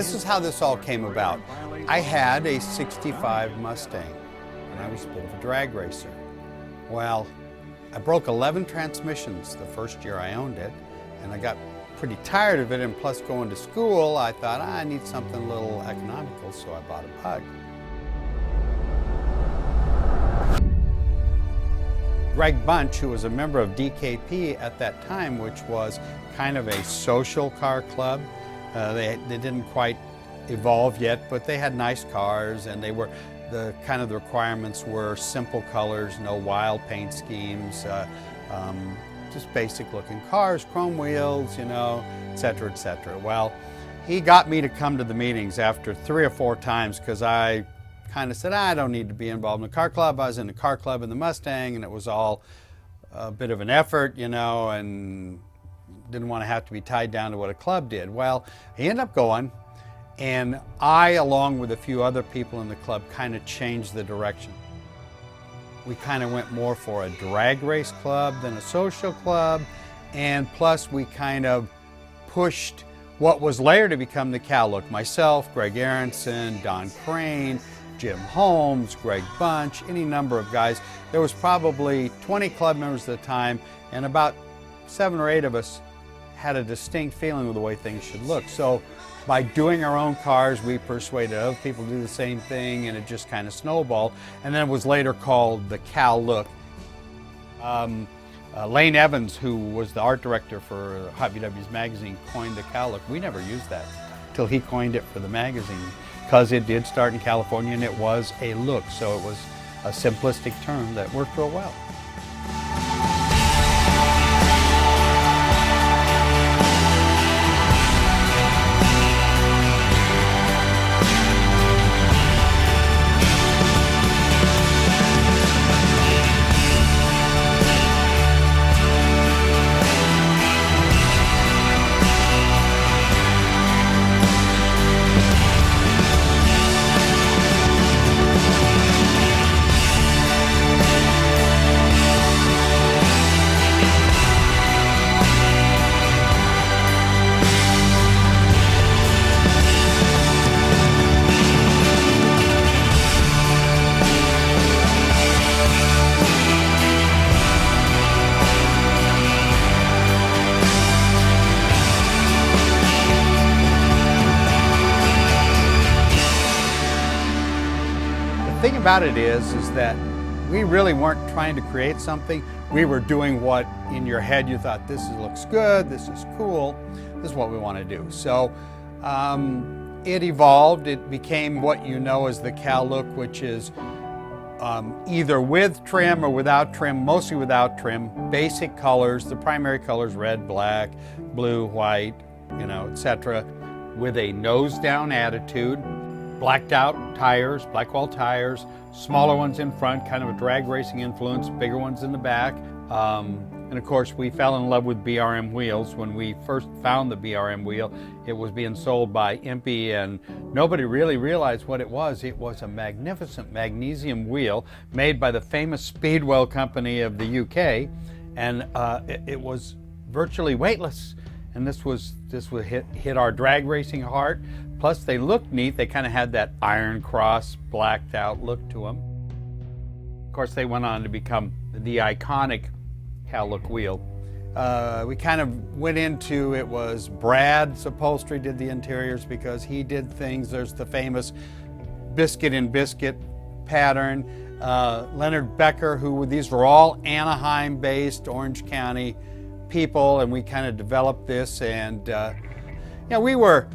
this is how this all came about. I had a '65 Mustang, and I was a bit of a drag racer. Well, I broke 11 transmissions the first year I owned it, and I got pretty tired of it, and plus going to school, I thought, I need something a little economical, so I bought a Bug. Greg Bunch, who was a member of DKP at that time, which was kind of a social car club. They didn't quite evolve yet, but they had nice cars, and they were, the requirements were simple colors, no wild paint schemes, just basic looking cars, chrome wheels, et cetera, et cetera. Well, he got me to come to the meetings after 3 or 4 times because I kind of said, I don't need to be involved in a car club. I was in a car club in the Mustang, and it was all a bit of an effort, and didn't want to have to be tied down to what a club did. Well, he ended up going, and I, along with a few other people in the club, kind of changed the direction. We kind of went more for a drag race club than a social club, and plus we kind of pushed what was later to become the Cal Look. Myself, Greg Aronson, Don Crane, Jim Holmes, Greg Bunch, any number of guys. There was probably 20 club members at the time, and about 7 or 8 of us had a distinct feeling with the way things should look. So by doing our own cars, we persuaded other people to do the same thing, and it just kind of snowballed. And then it was later called the Cal Look. Lane Evans, who was the art director for Hot VW's magazine, coined the Cal Look. We never used that till he coined it for the magazine, because it did start in California and it was a look. So it was a simplistic term that worked real well. The thing about it is that we really weren't trying to create something. We were doing what in your head you thought, this looks good, this is cool, this is what we want to do. So it evolved. It became what you know as the Cal Look, which is either with trim or without trim, mostly without trim, basic colors, the primary colors, red, black, blue, white, etc., with a nose-down attitude. Blacked out tires, black wall tires, smaller ones in front, kind of a drag racing influence, bigger ones in the back. And of course, we fell in love with BRM wheels. When we first found the BRM wheel, it was being sold by Impey, and nobody really realized what it was. It was a magnificent magnesium wheel made by the famous Speedwell company of the UK, and it was virtually weightless. And this would hit our drag racing heart. Plus they looked neat. They kind of had that iron cross blacked out look to them. Of course, they went on to become the iconic Cal Look wheel. We kind of went into, it was Brad's upholstery did the interiors because he did things. There's the famous biscuit and biscuit pattern. Leonard Becker, these were all Anaheim based, Orange County people, and we kind of developed this. And we were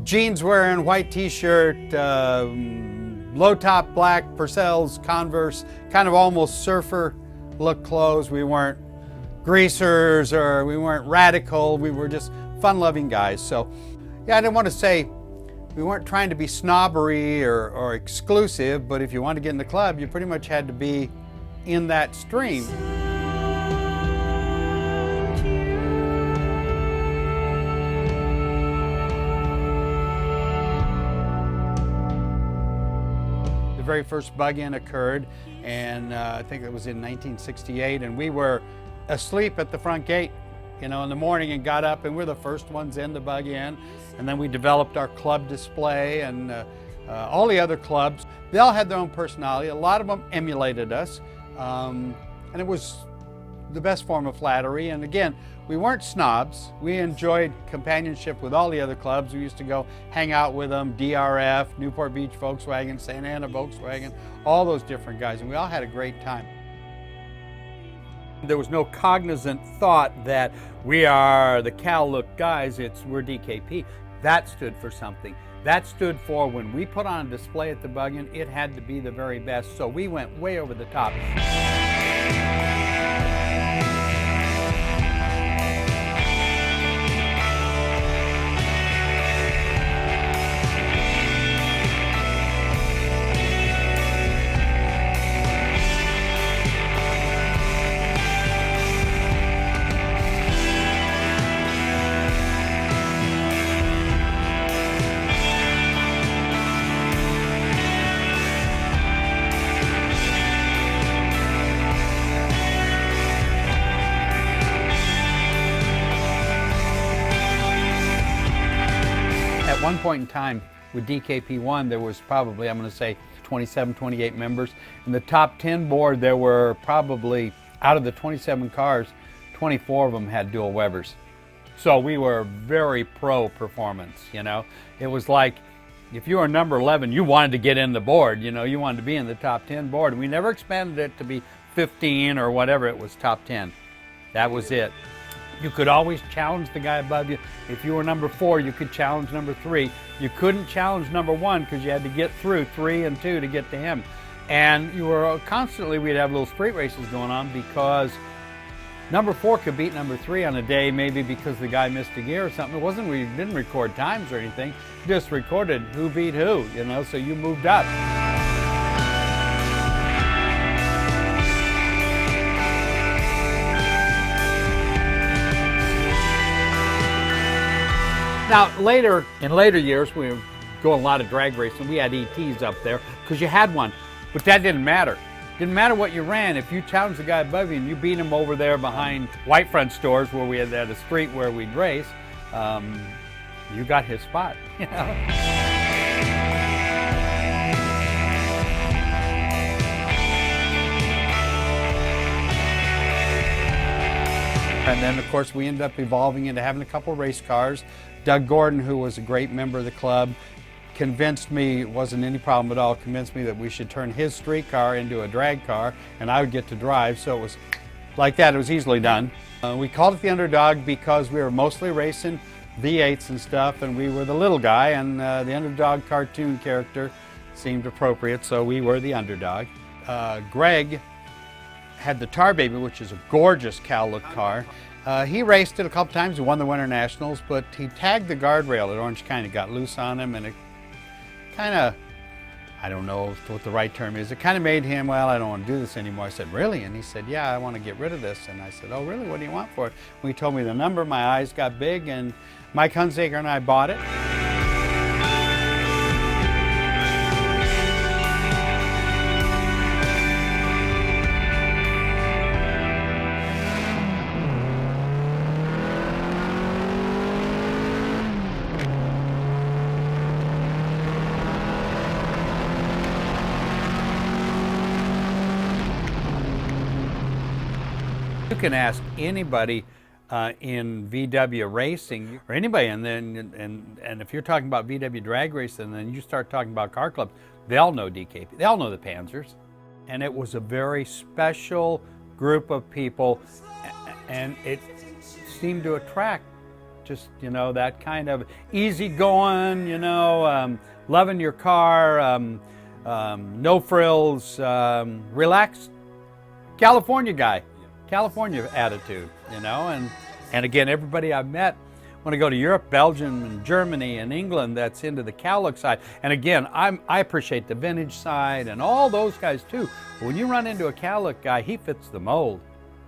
jeans wearing, white t-shirt, low top black Purcell's, Converse, kind of almost surfer look clothes. We weren't greasers or we weren't radical. We were just fun-loving guys. So I didn't want to say we weren't trying to be snobbery or exclusive, but if you wanted to get in the club, you pretty much had to be in that stream. The very first bug-in occurred, and I think it was in 1968, and we were asleep at the front gate you know, in the morning and got up, and we're the first ones in the buggy in. And then we developed our club display, and all the other clubs, they all had their own personality. A lot of them emulated us, and it was the best form of flattery. And again, we weren't snobs. We enjoyed companionship with all the other clubs. We used to go hang out with them, DRF, Newport Beach Volkswagen, Santa Ana Volkswagen, all those different guys, and we all had a great time. There was no cognizant thought that we are the Cal Look guys, we're DKP. That stood for something. That stood for when we put on a display at the Buggy, it had to be the very best, so we went way over the top. At one point in time with DKP1, there was probably, I'm going to say, 27, 28 members. In the top 10 board, there were probably, out of the 27 cars, 24 of them had dual Webers. So we were very pro performance, you know. It was like, if you were number 11, you wanted to get in the board, you know, you wanted to be in the top 10 board. We never expanded it to be 15 or whatever, it was top 10. That was it. You could always challenge the guy above you. If you were number 4, you could challenge number 3. You couldn't challenge number 1 because you had to get through 3 and 2 to get to him. And you were constantly, we'd have little street races going on because number 4 could beat number 3 on a day, maybe because the guy missed a gear or something. It wasn't, we didn't record times or anything. Just recorded who beat who, you know, so you moved up. Now, in later years, we were going a lot of drag racing. We had ETs up there because you had one, but that didn't matter. Didn't matter what you ran. If you challenged the guy above you and you beat him over there behind white front stores where we had a street where we'd race, you got his spot, you know. And then, of course, we ended up evolving into having a couple race cars. Doug Gordon, who was a great member of the club, convinced me, it wasn't any problem at all, convinced me that we should turn his street car into a drag car and I would get to drive. So it was like that, it was easily done. We called it the Underdog because we were mostly racing V8s and stuff, and we were the little guy, and the Underdog cartoon character seemed appropriate, so we were the Underdog. Greg had the Tar Baby, which is a gorgeous Cal Look car. He raced it a couple times, he won the Winter Nationals, but he tagged the guardrail at Orange County, got loose on him, and it kind of, I don't know what the right term is, it kind of made him, well, I don't want to do this anymore. I said, really? And he said, yeah, I want to get rid of this. And I said, oh, really? What do you want for it? When he told me the number, my eyes got big, and Mike Hunsaker and I bought it. You can ask anybody in VW racing, or anybody, and if you're talking about VW drag racing, and then you start talking about car clubs, they'll know DKP, they'll know the Panzers. And it was a very special group of people, and it seemed to attract just, you know, that kind of easygoing, you know, loving your car, no frills, relaxed California guy. California attitude, you know, and again, everybody I've met when I go to Europe, Belgium, and Germany, and England, that's into the Cal Look side. And again, I appreciate the vintage side and all those guys too. But when you run into a Cal Look guy, he fits the mold.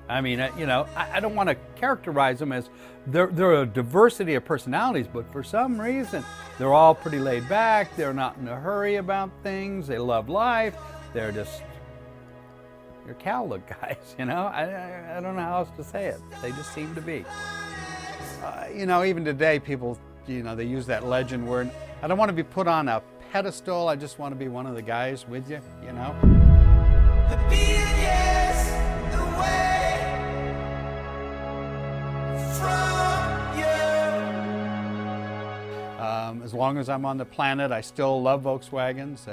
I mean, you know, I don't want to characterize them as they're a diversity of personalities, but for some reason, they're all pretty laid back. They're not in a hurry about things. They love life. They're just, you're Cal Look guys, you know? I don't know how else to say it. They just seem to be. You know, even today, people, you know, they use that legend word. I don't want to be put on a pedestal. I just want to be one of the guys with you, you know. As long as I'm on the planet, I still love Volkswagens.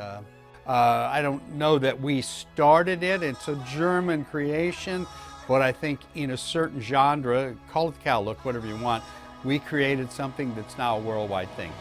I don't know that we started it. It's a German creation, but I think in a certain genre, call it the cow look, whatever you want, we created something that's now a worldwide thing.